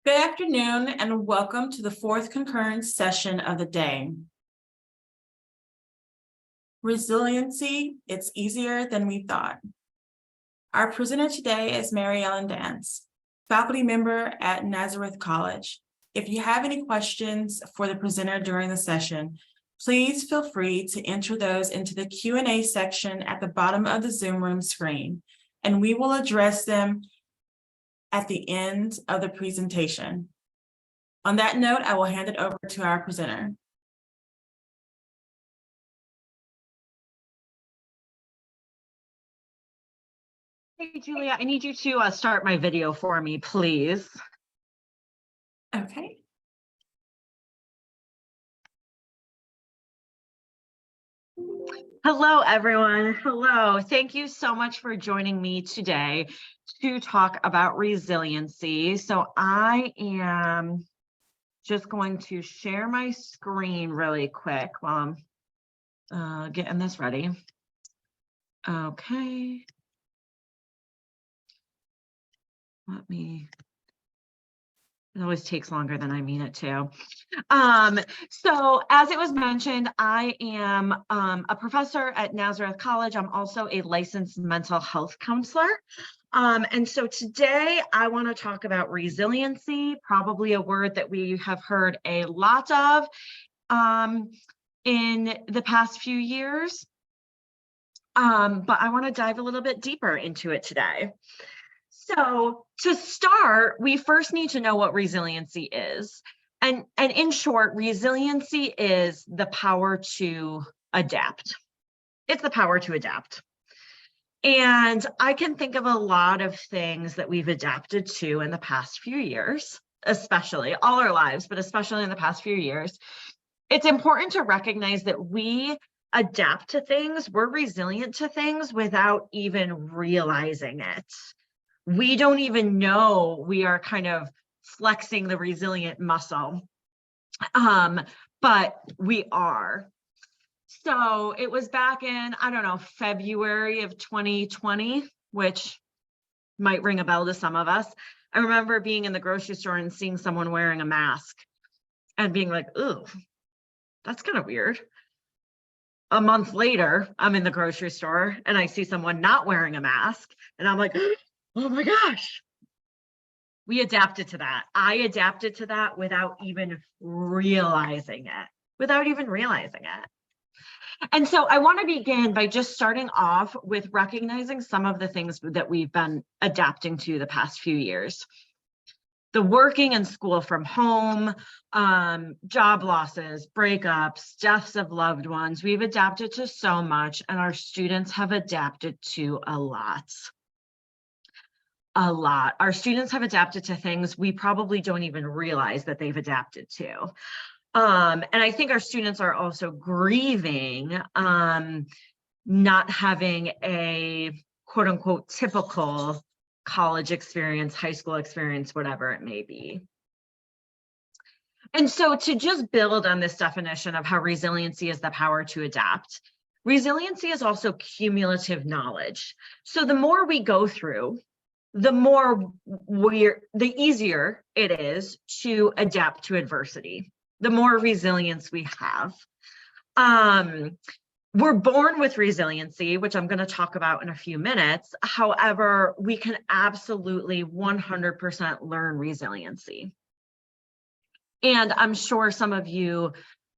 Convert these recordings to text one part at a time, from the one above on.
Good afternoon and welcome to the fourth concurrence session of the day. Resiliency, it's easier than we thought. Our presenter today is Maryellen, faculty member at Nazareth College. If you have any questions for the presenter during the session, please feel free to enter those into the Q&A section at the bottom of the Zoom room screen, and we will address them at the end of the presentation. On that note, I will hand it over to our presenter. Hey, Julia, I need you to start my video for me, please. Okay. Hello, everyone. Hello. Thank you so much for joining me today to talk about resiliency. So I am just going to share my screen really quick while I'm getting this ready. Okay. It always takes longer than I mean it to. So as it was mentioned, I am a professor at Nazareth College. I'm also a licensed mental health counselor. And so today I want to talk about resiliency, probably a word that we have heard a lot of in the past few years. But I want to dive a little bit deeper into it today. So to start, we first need to know what resiliency is. And in short, resiliency is the power to adapt. It's the power to adapt. And I can think of a lot of things that we've adapted to in the past few years, especially all our lives, but especially in the past few years. It's important to recognize that we adapt to things, we're resilient to things without even realizing it. We don't even know we are kind of flexing the resilient muscle, but we are. So it was back in, I don't know, February of 2020, which might ring a bell to some of us. I remember being in the grocery store and seeing someone wearing a mask and being like, ooh, that's kind of weird. A month later, I'm in the grocery store and I see someone not wearing a mask and I'm like, oh my gosh, we adapted to that. I adapted to that without even realizing it. And so I want to begin by just starting off with recognizing some of the things that we've been adapting to the past few years. The working and school from home, job losses, breakups, deaths of loved ones. We've adapted to so much, and our students have adapted to a lot. Our students have adapted to things we probably don't even realize that they've adapted to. And I think our students are also grieving not having a quote unquote typical college experience, high school experience, whatever it may be. And so to just build on this definition of how resiliency is the power to adapt, resiliency is also cumulative knowledge. So the more we go through, the easier it is to adapt to adversity, the more resilience we have. We're born with resiliency, which I'm going to talk about in a few minutes. However, we can absolutely 100% learn resiliency. And I'm sure some of you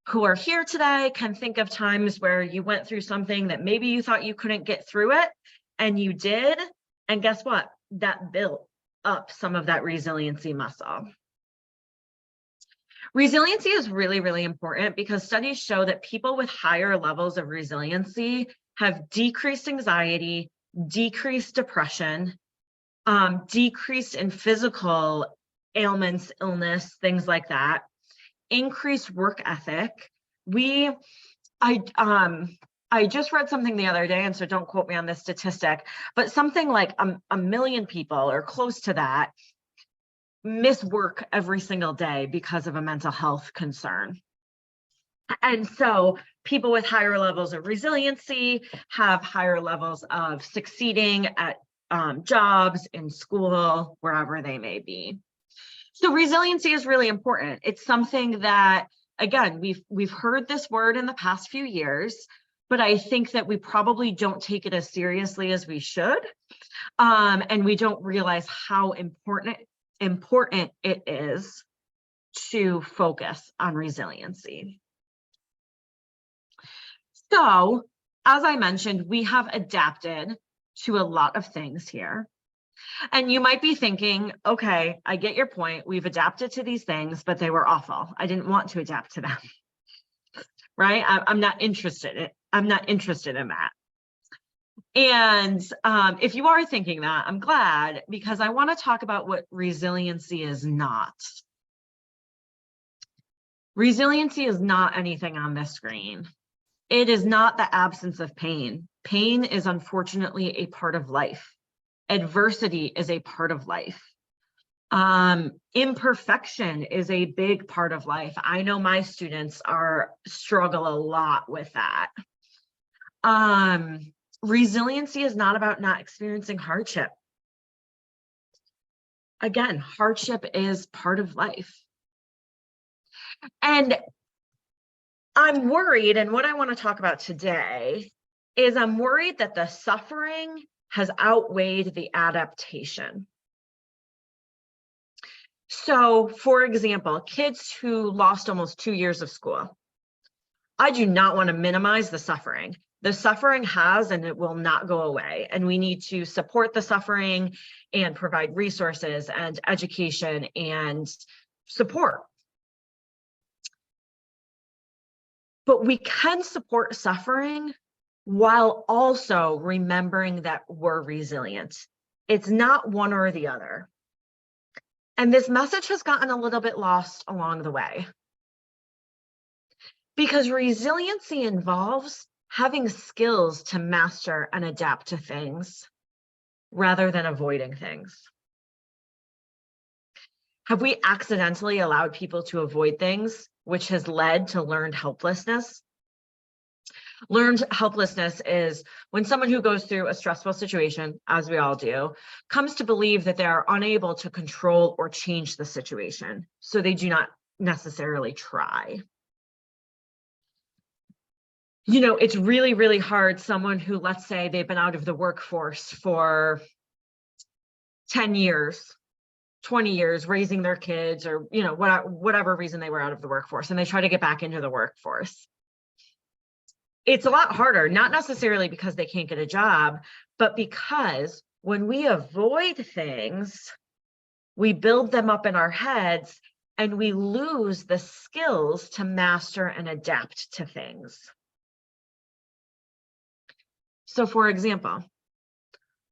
who are here today can think of times where you went through something that maybe you thought you couldn't get through it, and you did. And guess what? That built up some of that resiliency muscle. Resiliency is really, really important because studies show that people with higher levels of resiliency have decreased anxiety, decreased depression, decreased in physical ailments, illness, things like that, increased work ethic. I just read something the other day, and so don't quote me on this statistic, but something like a million people or close to that miss work every single day because of a mental health concern. And so people with higher levels of resiliency have higher levels of succeeding at jobs, in school, wherever they may be. So resiliency is really important. It's something that, again, we've heard this word in the past few years, but I think that we probably don't take it as seriously as we should. And we don't realize how important it is to focus on resiliency. So, as I mentioned, we have adapted to a lot of things here. And you might be thinking, okay, I get your point. We've adapted to these things, but they were awful. I didn't want to adapt to them. Right? I'm not interested in that. And if you are thinking that, I'm glad, because I want to talk about what resiliency is not. Resiliency is not anything on this screen. It is not the absence of pain. Pain is unfortunately a part of life. Adversity is a part of life. Imperfection is a big part of life. I know my students struggle a lot with that. Resiliency is not about not experiencing hardship. Again, hardship is part of life. And I'm worried, and what I want to talk about today is I'm worried that the suffering has outweighed the adaptation. So, for example, kids who lost almost 2 years of school. I do not want to minimize the suffering. The suffering has and it will not go away. And we need to support the suffering and provide resources and education and support. But we can support suffering while also remembering that we're resilient. It's not one or the other. And this message has gotten a little bit lost along the way. Because resiliency involves having skills to master and adapt to things rather than avoiding things. Have we accidentally allowed people to avoid things, which has led to learned helplessness? Learned helplessness is when someone who goes through a stressful situation, as we all do, comes to believe that they are unable to control or change the situation, so they do not necessarily try. You know, it's really, really hard. Someone who, let's say they've been out of the workforce for 10 years, 20 years, raising their kids, or, you know, whatever reason they were out of the workforce, and they try to get back into the workforce. It's a lot harder, not necessarily because they can't get a job, but because when we avoid things, we build them up in our heads and we lose the skills to master and adapt to things. So, for example,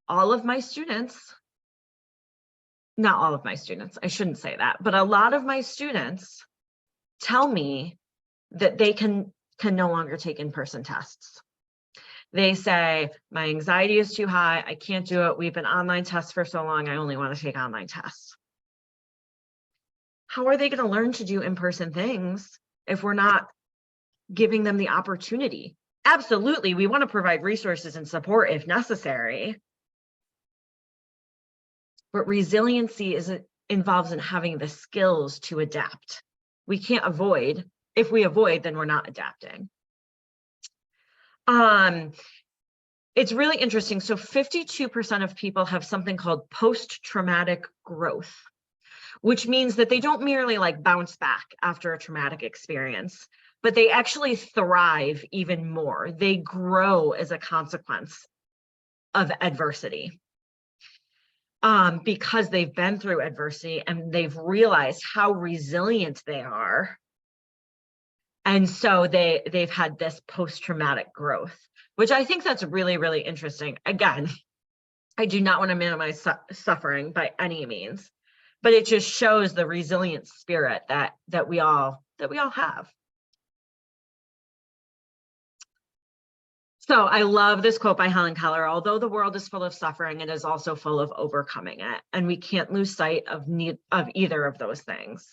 all of my students, not all of my students, I shouldn't say that, but a lot of my students tell me that they can no longer take in-person tests. They say, my anxiety is too high, I can't do it. We've been online tests for so long, I only want to take online tests. How are they going to learn to do in-person things if we're not giving them the opportunity? Absolutely, we want to provide resources and support if necessary. But resiliency involves in having the skills to adapt. We can't avoid. If we avoid, then we're not adapting. It's really interesting. So 52% of people have something called post-traumatic growth, which means that they don't merely like bounce back after a traumatic experience, but they actually thrive even more. They grow as a consequence of adversity. Because they've been through adversity and they've realized how resilient they are. And so they've had this post-traumatic growth, which I think that's really, really interesting. Again, I do not want to minimize suffering by any means, but it just shows the resilient spirit that we all have. So I love this quote by Helen Keller: although the world is full of suffering, it is also full of overcoming it. And we can't lose sight of either of those things.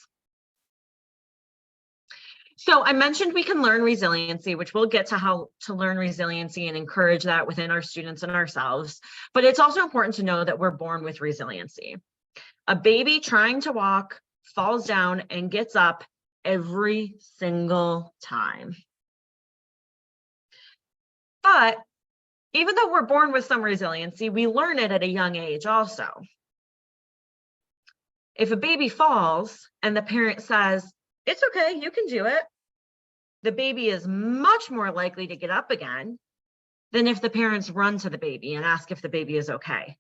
So I mentioned we can learn resiliency, which we'll get to how to learn resiliency and encourage that within our students and ourselves. But it's also important to know that we're born with resiliency. A baby trying to walk falls down and gets up every single time. But even though we're born with some resiliency, we learn it at a young age also. If a baby falls and the parent says, it's okay, you can do it, the baby is much more likely to get up again than if the parents run to the baby and ask if the baby is okay.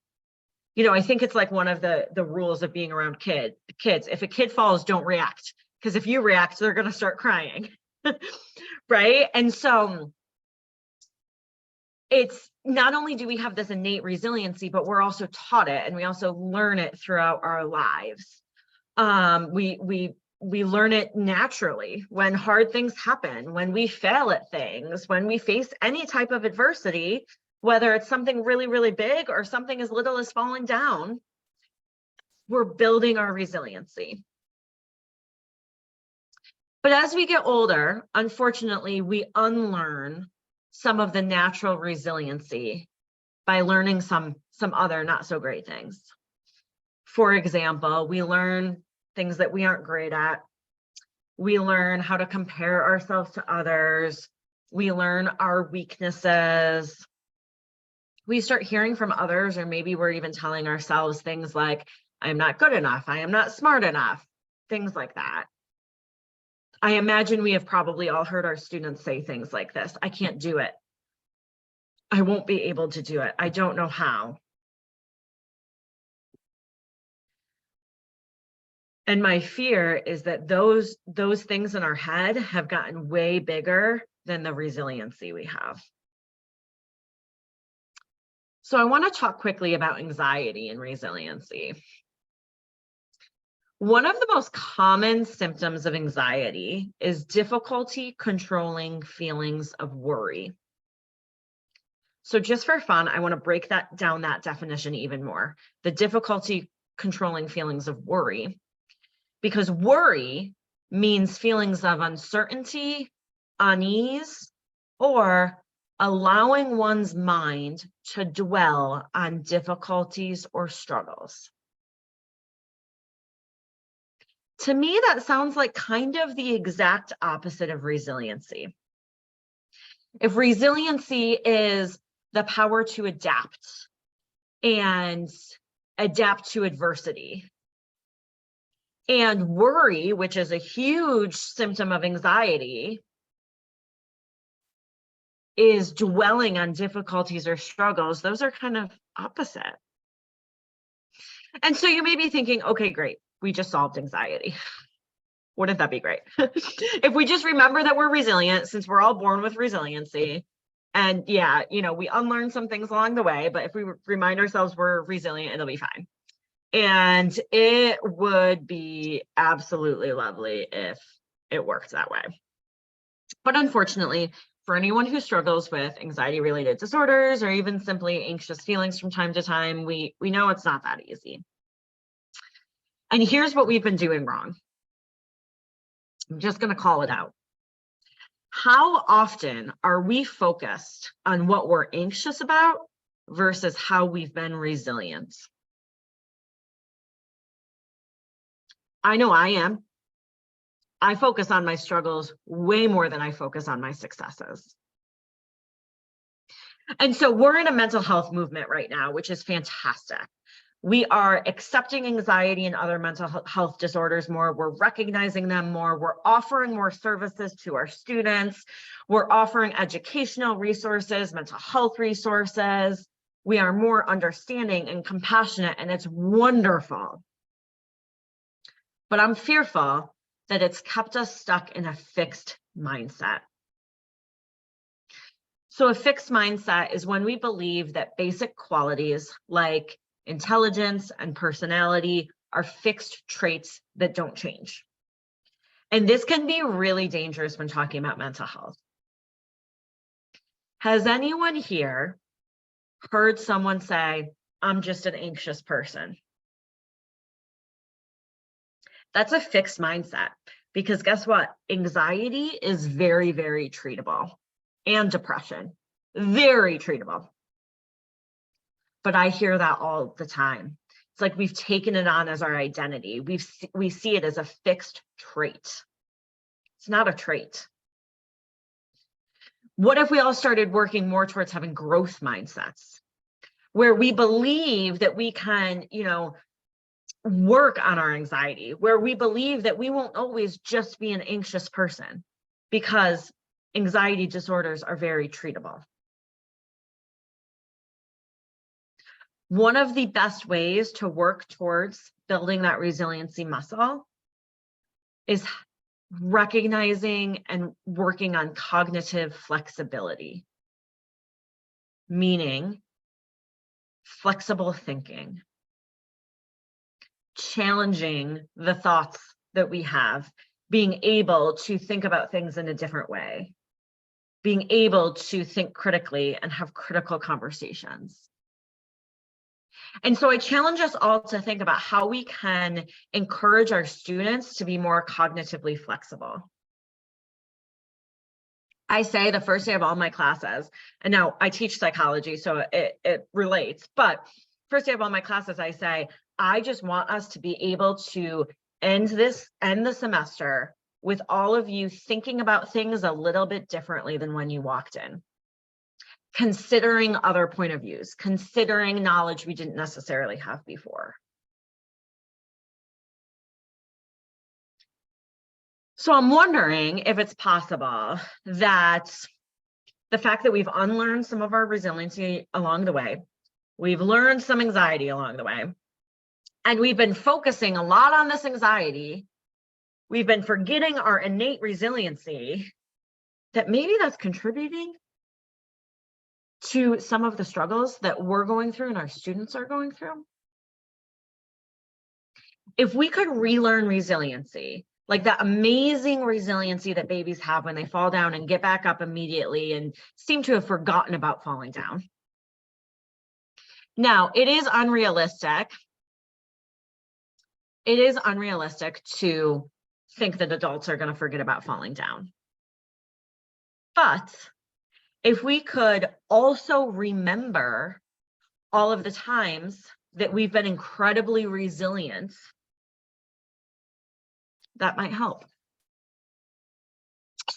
You know, I think it's like one of the rules of being around kids. If a kid falls, don't react, because if you react, they're going to start crying, right? And so it's not only do we have this innate resiliency, but we're also taught it, and we also learn it throughout our lives. We learn it naturally when hard things happen, when we fail at things, when we face any type of adversity, whether it's something really, really big or something as little as falling down, we're building our resiliency. But as we get older, unfortunately, we unlearn some of the natural resiliency by learning some other not so great things. For example, we learn things that we aren't great at. We learn how to compare ourselves to others. We learn our weaknesses. We start hearing from others, or maybe we're even telling ourselves things like, I'm not good enough, I am not smart enough, things like that. I imagine we have probably all heard our students say things like this. I can't do it. I won't be able to do it. I don't know how. And my fear is that those things in our head have gotten way bigger than the resiliency we have. So I want to talk quickly about anxiety and resiliency. One of the most common symptoms of anxiety is difficulty controlling feelings of worry. So just for fun, I want to break that definition even more. The difficulty controlling feelings of worry, because worry means feelings of uncertainty, unease, or allowing one's mind to dwell on difficulties or struggles. To me, that sounds like kind of the exact opposite of resiliency. If resiliency is the power to adapt and adapt to adversity, and worry, which is a huge symptom of anxiety, is dwelling on difficulties or struggles, those are kind of opposite. And so you may be thinking, okay, great, we just solved anxiety. Wouldn't that be great? If we just remember that we're resilient, since we're all born with resiliency, and yeah, you know, we unlearn some things along the way, but if we remind ourselves we're resilient, it'll be fine. And it would be absolutely lovely if it worked that way. But unfortunately, for anyone who struggles with anxiety-related disorders or even simply anxious feelings from time to time, we know it's not that easy. And here's what we've been doing wrong. I'm just going to call it out. How often are we focused on what we're anxious about versus how we've been resilient? I know I am. I focus on my struggles way more than I focus on my successes. And so we're in a mental health movement right now, which is fantastic. We are accepting anxiety and other mental health disorders more. We're recognizing them more. We're offering more services to our students. We're offering educational resources, mental health resources. We are more understanding and compassionate, and it's wonderful. But I'm fearful that it's kept us stuck in a fixed mindset. So a fixed mindset is when we believe that basic qualities like intelligence and personality are fixed traits that don't change. And this can be really dangerous when talking about mental health. Has anyone here heard someone say, I'm just an anxious person? That's a fixed mindset, because guess what? Anxiety is very, very treatable, and depression, very treatable. But I hear that all the time. It's like we've taken it on as our identity. We see it as a fixed trait. It's not a trait. What if we all started working more towards having growth mindsets, where we believe that we can, work on our anxiety, where we believe that we won't always just be an anxious person, because anxiety disorders are very treatable. One of the best ways to work towards building that resiliency muscle is recognizing and working on cognitive flexibility, meaning flexible thinking, challenging the thoughts that we have, being able to think about things in a different way, being able to think critically and have critical conversations. And so I challenge us all to think about how we can encourage our students to be more cognitively flexible. I say the first day of all my classes, and now I teach psychology, so it relates, but first day of all my classes, I say, I just want us to be able to end the semester with all of you thinking about things a little bit differently than when you walked in. Considering other point of views, considering knowledge we didn't necessarily have before. So I'm wondering if it's possible that the fact that we've unlearned some of our resiliency along the way, we've learned some anxiety along the way, and we've been focusing a lot on this anxiety, we've been forgetting our innate resiliency, that maybe that's contributing to some of the struggles that we're going through and our students are going through. If we could relearn resiliency, like that amazing resiliency that babies have when they fall down and get back up immediately and seem to have forgotten about falling down. Now, it is unrealistic. It is unrealistic to think that adults are going to forget about falling down. But if we could also remember all of the times that we've been incredibly resilient, that might help.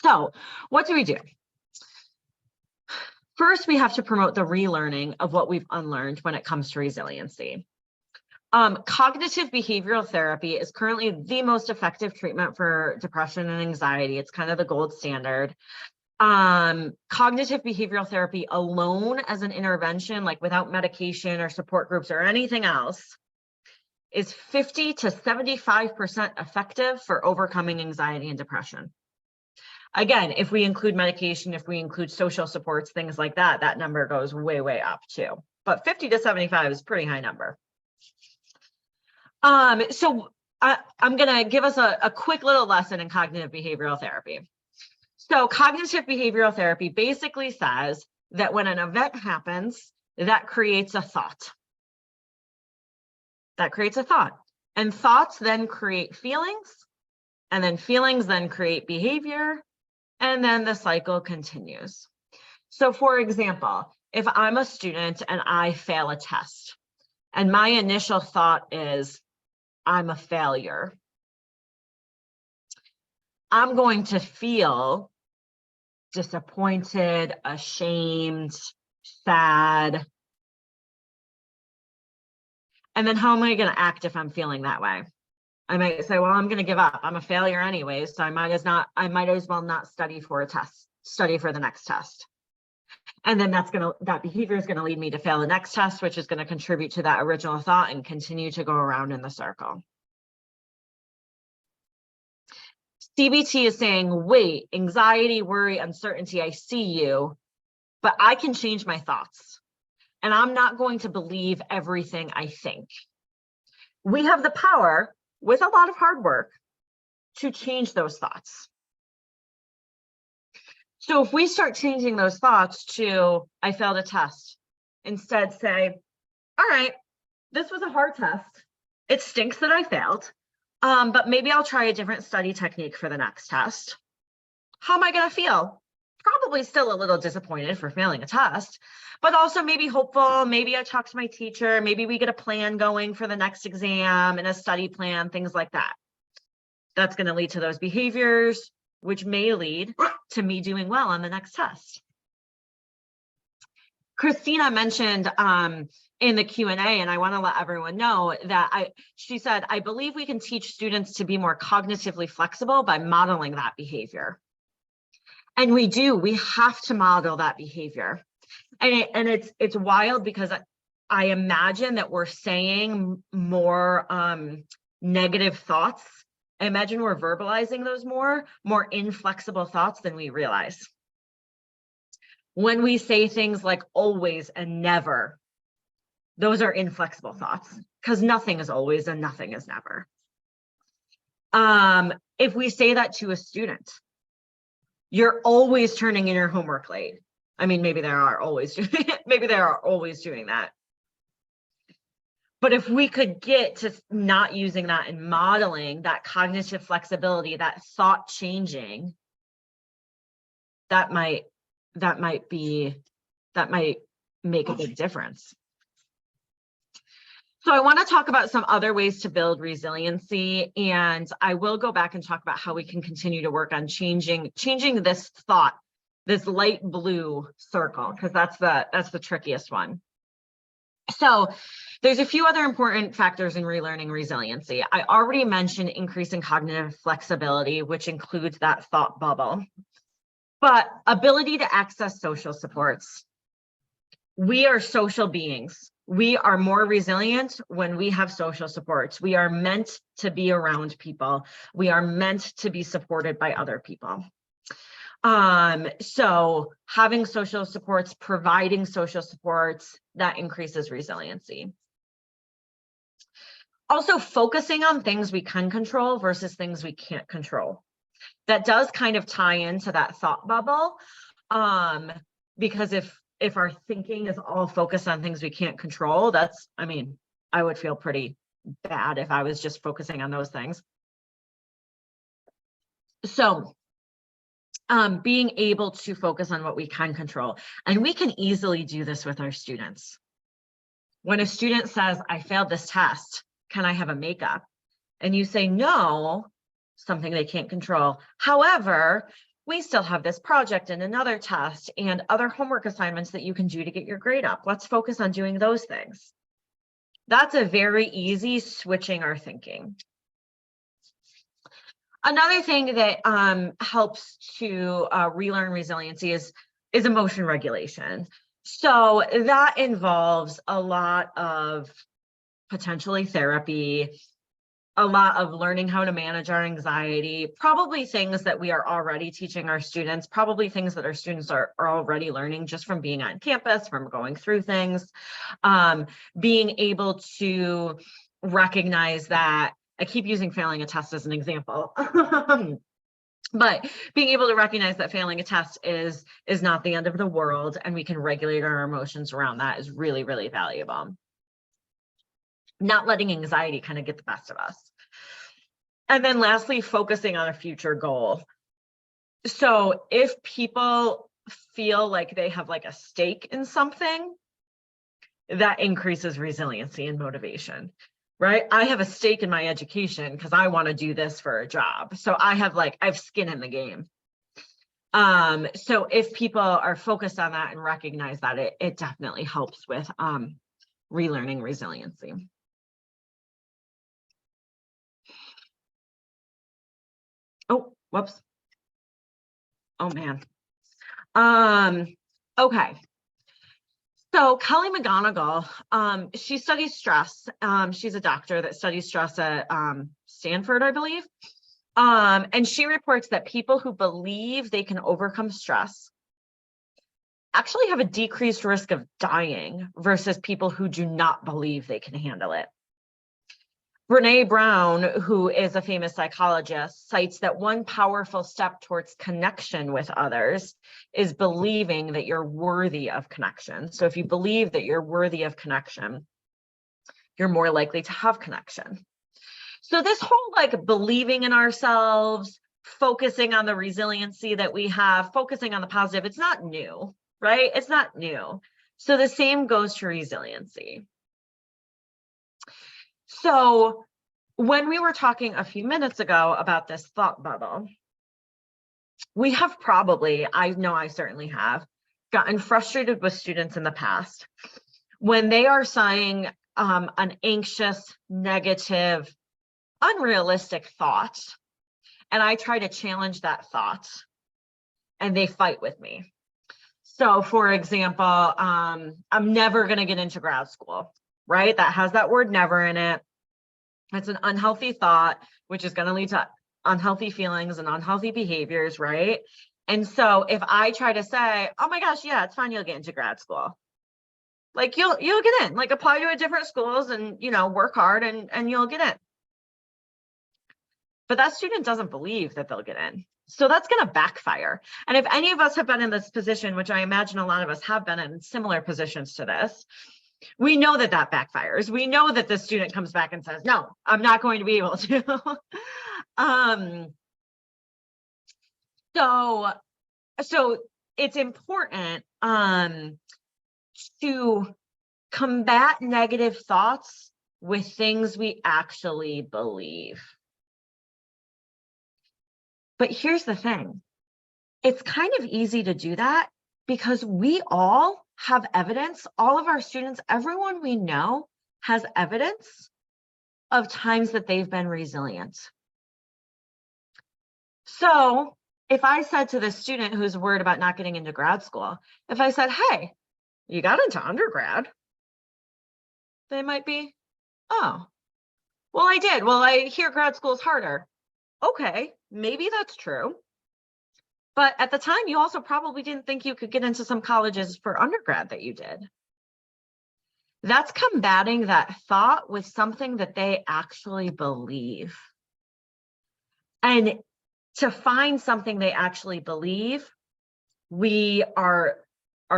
So what do we do? First, we have to promote the relearning of what we've unlearned when it comes to resiliency. Cognitive behavioral therapy is currently the most effective treatment for depression and anxiety. It's kind of the gold standard. Cognitive behavioral therapy alone as an intervention, like without medication or support groups or anything else, is 50 to 75% effective for overcoming anxiety and depression. Again, if we include medication, if we include social supports, things like that, that number goes way, way up too. But 50 to 75 is a pretty high number. So I'm gonna give us a quick little lesson in cognitive behavioral therapy. So cognitive behavioral therapy basically says that when an event happens, that creates a thought. That creates a thought. And thoughts then create feelings, and then feelings then create behavior, and then the cycle continues. So for example, if I'm a student and I fail a test, and my initial thought is, I'm a failure, I'm going to feel disappointed, ashamed, sad. And then how am I going to act if I'm feeling that way? I might say, well, I'm going to give up. I'm a failure anyways, so I might as well not study for a test, study for the next test. And then that behavior is going to lead me to fail the next test, which is going to contribute to that original thought and continue to go around in the circle. CBT is saying, wait, anxiety, worry, uncertainty, I see you, but I can change my thoughts. And I'm not going to believe everything I think. We have the power, with a lot of hard work, to change those thoughts. So if we start changing those thoughts to, I failed a test, instead say, all right, this was a hard test. It stinks that I failed, but maybe I'll try a different study technique for the next test. How am I going to feel? probably still a little disappointed for failing a test, but also maybe hopeful. Maybe I talk to my teacher, maybe we get a plan going for the next exam and a study plan, things like that. That's going to lead to those behaviors, which may lead to me doing well on the next test. Christina mentioned in the Q&A, and I want to let everyone know that she said, I believe we can teach students to be more cognitively flexible by modeling that behavior. And we have to model that behavior. And it's wild because I imagine that we're saying more negative thoughts. I imagine we're verbalizing those more inflexible thoughts than we realize. When we say things like always and never, those are inflexible thoughts because nothing is always and nothing is never. If we say that to a student, you're always turning in your homework late. I mean, maybe they are always doing that. But if we could get to not using that and modeling that cognitive flexibility, that thought changing, that might make a big difference. So I want to talk about some other ways to build resiliency, and I will go back and talk about how we can continue to work on changing this thought, this light blue circle, because that's the trickiest one. So there's a few other important factors in relearning resiliency. I already mentioned increasing cognitive flexibility, which includes that thought bubble. But ability to access social supports. We are social beings. We are more resilient when we have social supports. We are meant to be around people. We are meant to be supported by other people. So having social supports, providing social supports, that increases resiliency. Also focusing on things we can control versus things we can't control. That does kind of tie into that thought bubble, because if our thinking is all focused on things we can't control, I would feel pretty bad if I was just focusing on those things. So being able to focus on what we can control, and we can easily do this with our students. When a student says, I failed this test, can I have a makeup? And you say, no, something they can't control. However, we still have this project and another test and other homework assignments that you can do to get your grade up. Let's focus on doing those things. That's a very easy switching our thinking. Another thing that helps to relearn resiliency is emotion regulation. So that involves a lot of potentially therapy, a lot of learning how to manage our anxiety, probably things that we are already teaching our students, probably things that our students are already learning just from being on campus, from going through things, being able to recognize that. I keep using failing a test as an example, but being able to recognize that failing a test is not the end of the world, and we can regulate our emotions around that is really, really valuable. Not letting anxiety kind of get the best of us. And then lastly, focusing on a future goal. So if people feel like they have like a stake in something, that increases resiliency and motivation, right? I have a stake in my education because I want to do this for a job. So I have skin in the game. So if people are focused on that and recognize that, it definitely helps with relearning resiliency. Oh, whoops. Oh, man. Okay. So Kelly McGonigal, she studies stress. She's a doctor that studies stress at Stanford, I believe. And she reports that people who believe they can overcome stress actually have a decreased risk of dying versus people who do not believe they can handle it. Brene Brown, who is a famous psychologist, cites that one powerful step towards connection with others is believing that you're worthy of connection. So if you believe that you're worthy of connection, you're more likely to have connection. So this whole believing in ourselves, focusing on the resiliency that we have, focusing on the positive. It's not new, right? It's not new. So the same goes to resiliency. So when we were talking a few minutes ago about this thought bubble, we have probably, I know I certainly have, gotten frustrated with students in the past when they are saying an anxious, negative, unrealistic thought, and I try to challenge that thought, and they fight with me. So, for example, I'm never going to get into grad school, right? That has that word never in it. It's an unhealthy thought, which is going to lead to unhealthy feelings and unhealthy behaviors, right? And so if I try to say, oh my gosh, yeah, it's fine, you'll get into grad school. Like you'll get in, like apply to a different schools and, you know, work hard and you'll get in. But that student doesn't believe that they'll get in. So that's going to backfire. And if any of us have been in this position, which I imagine a lot of us have been in similar positions to this, we know that that backfires. We know that the student comes back and says, no, I'm not going to be able to. So it's important to combat negative thoughts with things we actually believe. But here's the thing. It's kind of easy to do that because we all have evidence, all of our students, everyone we know has evidence of times that they've been resilient. So if I said to the student who's worried about not getting into grad school, if I said, hey, you got into undergrad, they might be, oh, well, I did. Well, I hear grad school is harder. Okay, maybe that's true. But at the time, you also probably didn't think you could get into some colleges for undergrad that you did. That's combating that thought with something that they actually believe. And to find something they actually believe, we are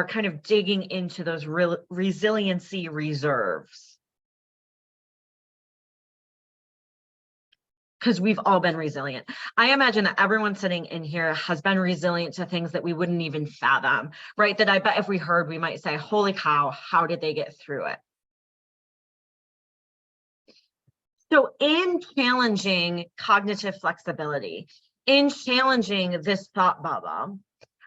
kind of digging into those resiliency reserves. Because we've all been resilient. I imagine that everyone sitting in here has been resilient to things that we wouldn't even fathom, right? That I bet if we heard, we might say, holy cow, how did they get through it? So in challenging cognitive flexibility, in challenging this thought bubble,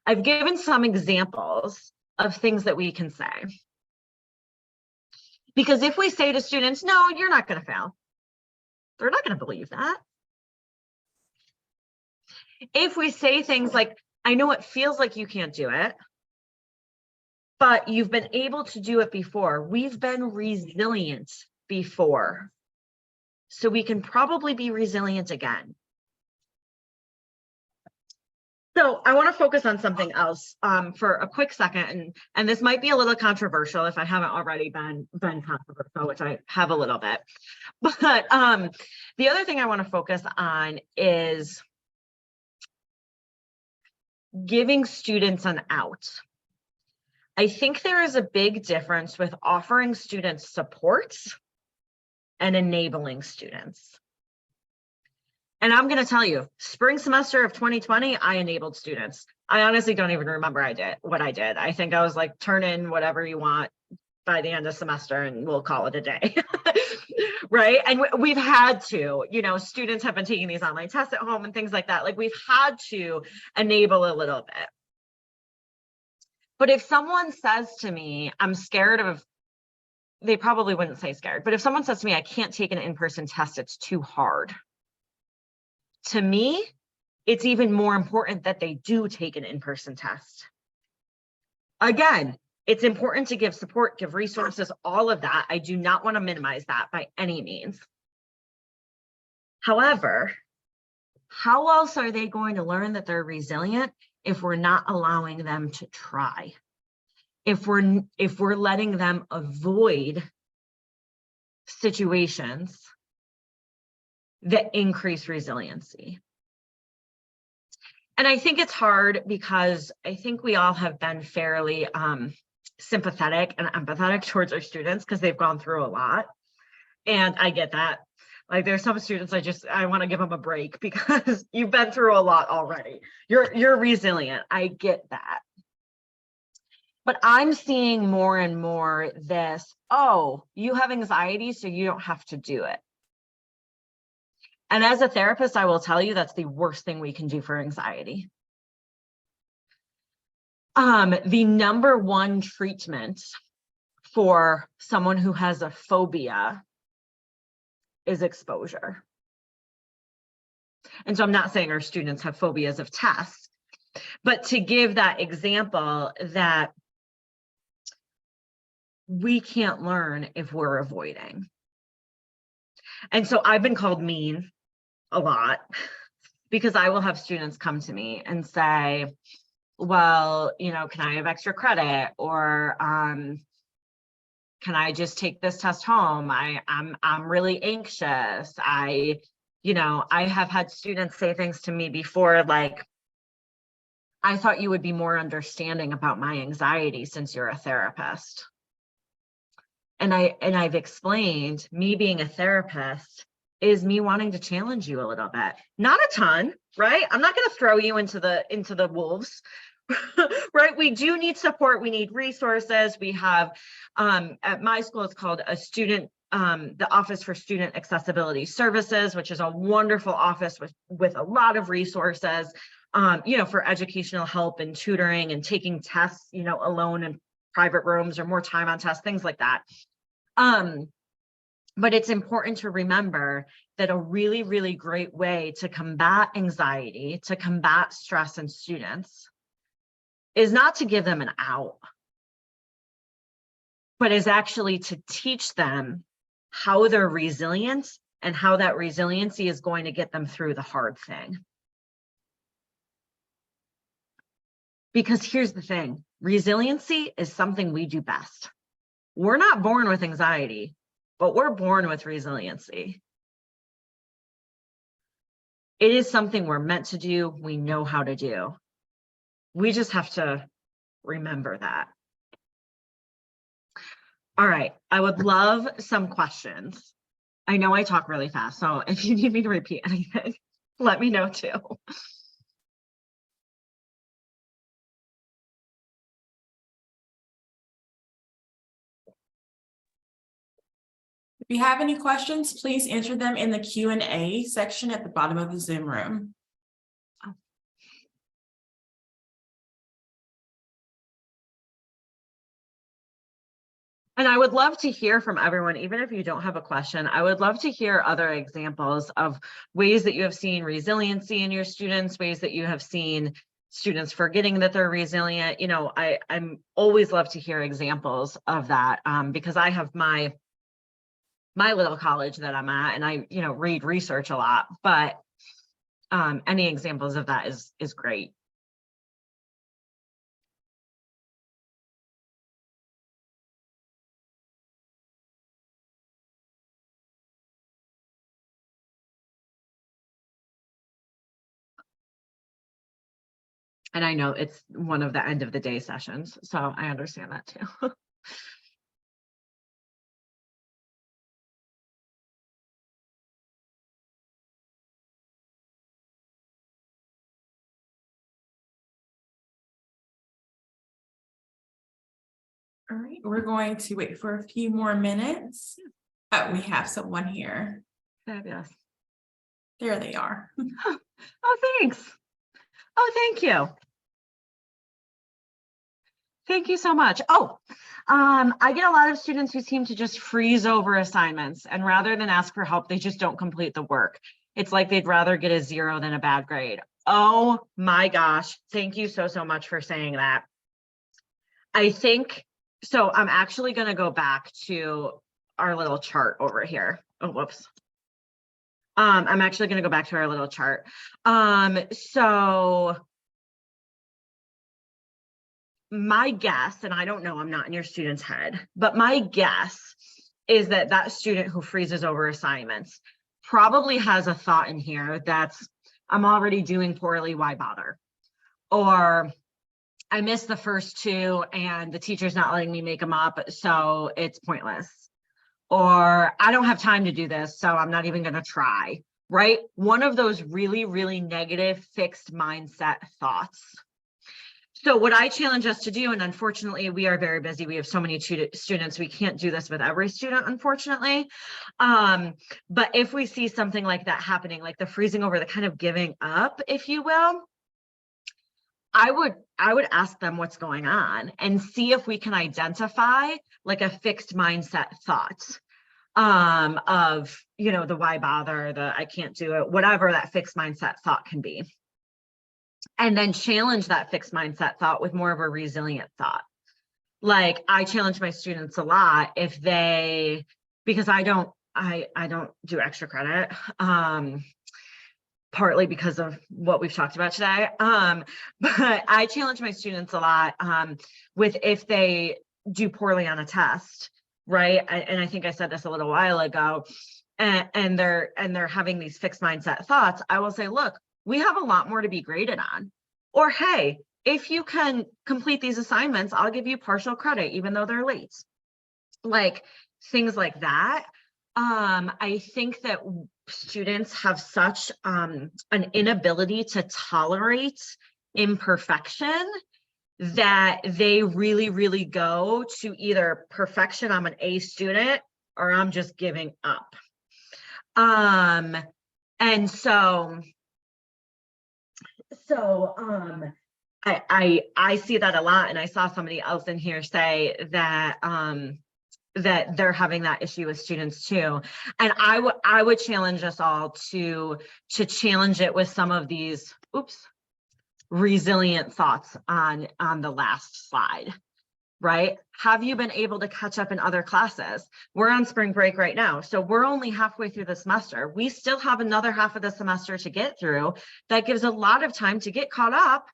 I've given some examples of things that we can say. Because if we say to students, no, you're not going to fail, they're not going to believe that. If we say things like, I know it feels like you can't do it, but you've been able to do it before. We've been resilient before. So we can probably be resilient again. So I want to focus on something else for a quick second, and this might be a little controversial if I haven't already been controversial, which I have a little bit. But the other thing I want to focus on is giving students an out. I think there is a big difference with offering students support and enabling students. And I'm going to tell you, spring semester of 2020, I enabled students. I honestly don't even remember what I did. I think I was like, turn in whatever you want by the end of semester and we'll call it a day. Right? And we've had to, you know, students have been taking these online tests at home and things like that. Like we've had to enable a little bit. But if someone says to me, I'm scared of, they probably wouldn't say scared, but if someone says to me, I can't take an in-person test, it's too hard. To me, it's even more important that they do take an in-person test. Again, it's important to give support, give resources, all of that. I do not want to minimize that by any means. However, how else are they going to learn that they're resilient if we're not allowing them to try? If we're letting them avoid situations that increase resiliency. And I think it's hard because I think we all have been fairly sympathetic and empathetic towards our students because they've gone through a lot. And I get that. Like there's some students I want to give them a break because you've been through a lot already. You're resilient. I get that. But I'm seeing more and more this, oh, you have anxiety, so you don't have to do it. And as a therapist, I will tell you that's the worst thing we can do for anxiety. The number one treatment for someone who has a phobia is exposure. And so I'm not saying our students have phobias of tests, but to give that example that we can't learn if we're avoiding. And so I've been called mean a lot because I will have students come to me and say, well, you know, can I have extra credit? Or can I just take this test home? I'm really anxious. I have had students say things to me before, like, I thought you would be more understanding about my anxiety since you're a therapist. And I've explained, me being a therapist is me wanting to challenge you a little bit. Not a ton, right? I'm not going to throw you into the wolves, right? We do need support. We need resources. We have, at my school, it's called the Office for Student Accessibility Services, which is a wonderful office with a lot of resources, for educational help and tutoring and taking tests, alone in private rooms or more time on tests, things like that. But it's important to remember that a really, really great way to combat anxiety, to combat stress in students, is not to give them an out, but is actually to teach them how they're resilient and how that resiliency is going to get them through the hard thing. Because here's the thing, resiliency is something we do best. We're not born with anxiety, but we're born with resiliency. It is something we're meant to do. We know how to do. We just have to remember that. All right, I would love some questions. I know I talk really fast, so if you need me to repeat anything, let me know too. If you have any questions, please enter them in the Q&A section at the bottom of the Zoom room. And I would love to hear from everyone, even if you don't have a question. I would love to hear other examples of ways that you have seen resiliency in your students, ways that you have seen students forgetting that they're resilient. I'm always love to hear examples of that, because I have my little college that I'm at, and I read research a lot, but any examples of that is great. And I know it's one of the end of the day sessions, so I understand that too. All right, we're going to wait for a few more minutes. Oh, we have someone here. Fabulous. There they are. Oh, thanks. Oh, thank you. Thank you so much. Oh, I get a lot of students who seem to just freeze over assignments, and rather than ask for help, they just don't complete the work. It's like they'd rather get a 0 than a bad grade. Oh my gosh. Thank you so much for saying that. I think, so I'm actually going to go back to our little chart over here. Oh, whoops. I'm actually going to go back to our little chart. So my guess, and I don't know, I'm not in your student's head, but my guess is that student who freezes over assignments probably has a thought in here that's, I'm already doing poorly, why bother? Or I missed the first 2 and the teacher's not letting me make them up, so it's pointless. or I don't have time to do this, so I'm not even going to try, right? One of those really, really negative fixed mindset thoughts. So what I challenge us to do, and unfortunately we are very busy, we have so many students, we can't do this with every student, unfortunately. But if we see something like that happening, like the freezing over, the kind of giving up, if you will, I would ask them what's going on and see if we can identify like a fixed mindset thought of, you know, the why bother, the I can't do it, whatever that fixed mindset thought can be. And then challenge that fixed mindset thought with more of a resilient thought. Like I challenge my students a lot if they, because I don't do extra credit, partly because of what we've talked about today. But I challenge my students a lot with if they do poorly on a test, right? And I think I said this a little while ago, and they're having these fixed mindset thoughts. I will say, look, we have a lot more to be graded on. Or, hey, if you can complete these assignments, I'll give you partial credit, even though they're late. Like things like that. I think that students have such an inability to tolerate imperfection that they really, really go to either perfection, I'm an A student, or I'm just giving up. And so I see that a lot, and I saw somebody else in here say that that they're having that issue with students too. And I would challenge us all to challenge it with some of these resilient thoughts on the last slide. Right? Have you been able to catch up in other classes? We're on spring break right now, so we're only halfway through the semester. We still have another half of the semester to get through. That gives a lot of time to get caught up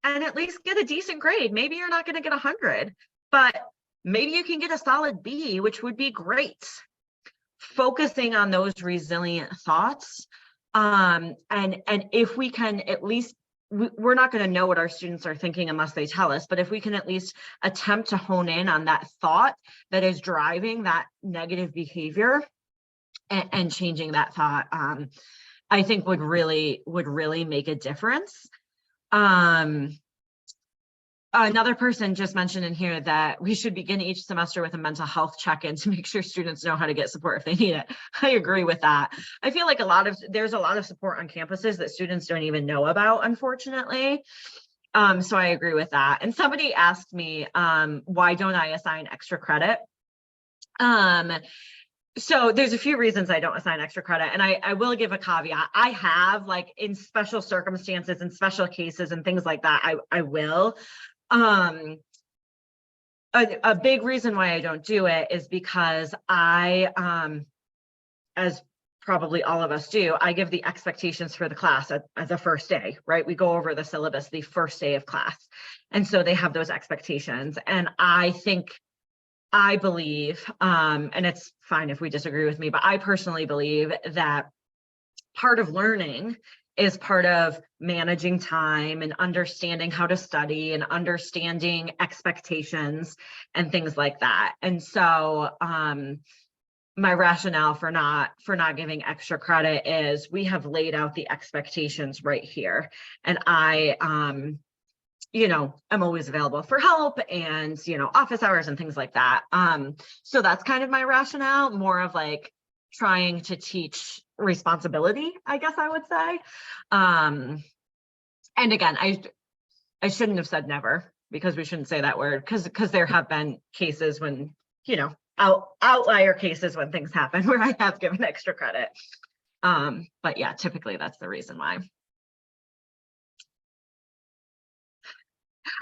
and at least get a decent grade. Maybe you're not going to get 100, but maybe you can get a solid B, which would be great. Focusing on those resilient thoughts. And if we can at least, we're not going to know what our students are thinking unless they tell us, but if we can at least attempt to hone in on that thought that is driving that negative behavior and changing that thought, I think would really make a difference. Another person just mentioned in here that we should begin each semester with a mental health check-in to make sure students know how to get support if they need it. I agree with that. I feel like there's a lot of support on campuses that students don't even know about, unfortunately. So I agree with that. And somebody asked me, why don't I assign extra credit? So there's a few reasons I don't assign extra credit, and I will give a caveat. I have, like, in special circumstances and special cases and things like that, I will. A big reason why I don't do it is because I, as probably all of us do, I give the expectations for the class at the first day, right? We go over the syllabus the first day of class. And so they have those expectations. And I believe, and it's fine if we disagree with me, but I personally believe that part of learning is part of managing time and understanding how to study and understanding expectations and things like that. And so my rationale for not giving extra credit is we have laid out the expectations right here. And I, you know, I'm always available for help and, you know, office hours and things like that. So that's kind of my rationale, more of like trying to teach responsibility, I guess I would say. And again, I shouldn't have said never, because we shouldn't say that word, because there have been cases when, you know, outlier cases when things happen where I have given extra credit. But yeah, typically that's the reason why.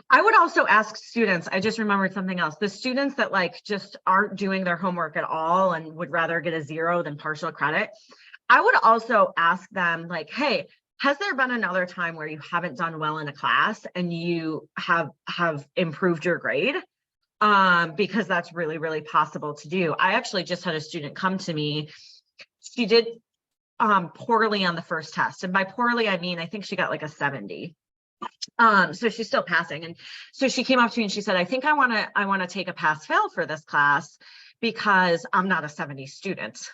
I would also ask students, I just remembered something else, the students that like just aren't doing their homework at all and would rather get a 0 than partial credit. I would also ask them, like, hey, has there been another time where you haven't done well in a class and you have improved your grade? Because that's really, really possible to do. I actually just had a student come to me. She did poorly on the first test. And by poorly, I mean, I think she got like a 70. So she's still passing. And so she came up to me and she said, I think I want to take a pass fail for this class because I'm not a 70 student.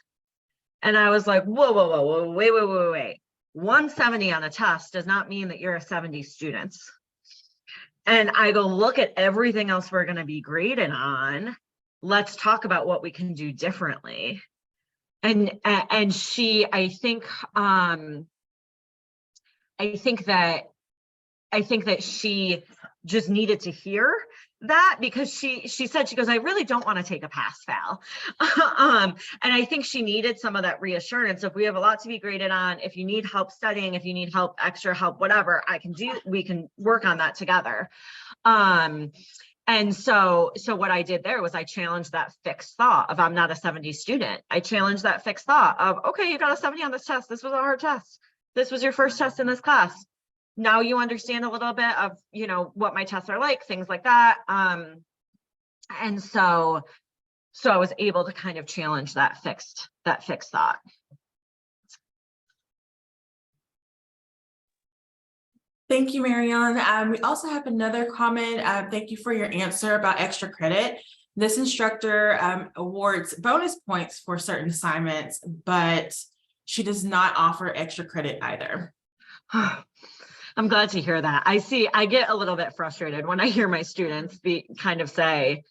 And I was like, whoa, wait. 170 on a test does not mean that you're a 70 student. And I go, look at everything else we're going to be graded on. Let's talk about what we can do differently. And she, I think that she just needed to hear that, because she said, she goes, I really don't want to take a pass fail. And I think she needed some of that reassurance. If we have a lot to be graded on, if you need help studying, if you need help, extra help, whatever we can work on that together. And so what I did there was I challenged that fixed thought of I'm not a 70 student. I challenged that fixed thought of, okay, you got a 70 on this test. This was a hard test. This was your first test in this class. Now you understand a little bit of, what my tests are like, things like that. And so I was able to kind of challenge that fixed thought. Thank you, Maryellen. We also have another comment. Thank you for your answer about extra credit. This instructor awards bonus points for certain assignments, but she does not offer extra credit either. I'm glad to hear that. I get a little bit frustrated when I hear my students say,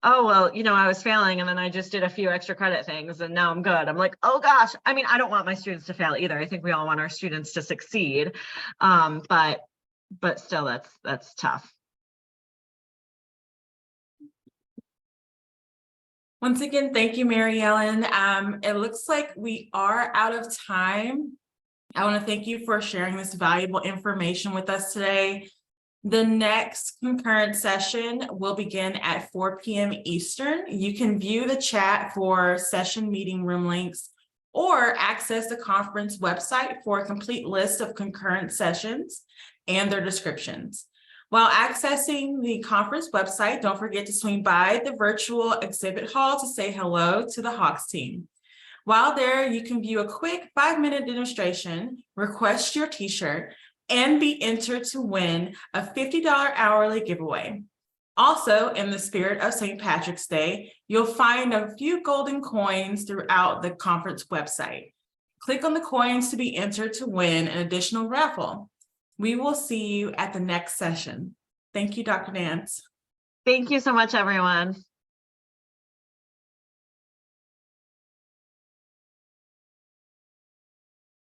oh, well, I was failing and then I just did a few extra credit things and now I'm good. I'm like, oh gosh, I mean, I don't want my students to fail either. I think we all want our students to succeed. But still, that's tough. Once again, thank you, Maryellen. It looks like we are out of time. I want to thank you for sharing this valuable information with us today. The next concurrent session will begin at 4 p.m. Eastern. You can view the chat for session meeting room links or access the conference website for a complete list of concurrent sessions and their descriptions. While accessing the conference website, don't forget to swing by the virtual exhibit hall to say hello to the Hawks team. While there, you can view a quick 5-minute demonstration, request your t-shirt, and be entered to win a $50 hourly giveaway. Also, in the spirit of St. Patrick's Day, you'll find a few golden coins throughout the conference website. Click on the coins to be entered to win an additional raffle. We will see you at the next session. Thank you, Dr. Nance. Thank you so much, everyone.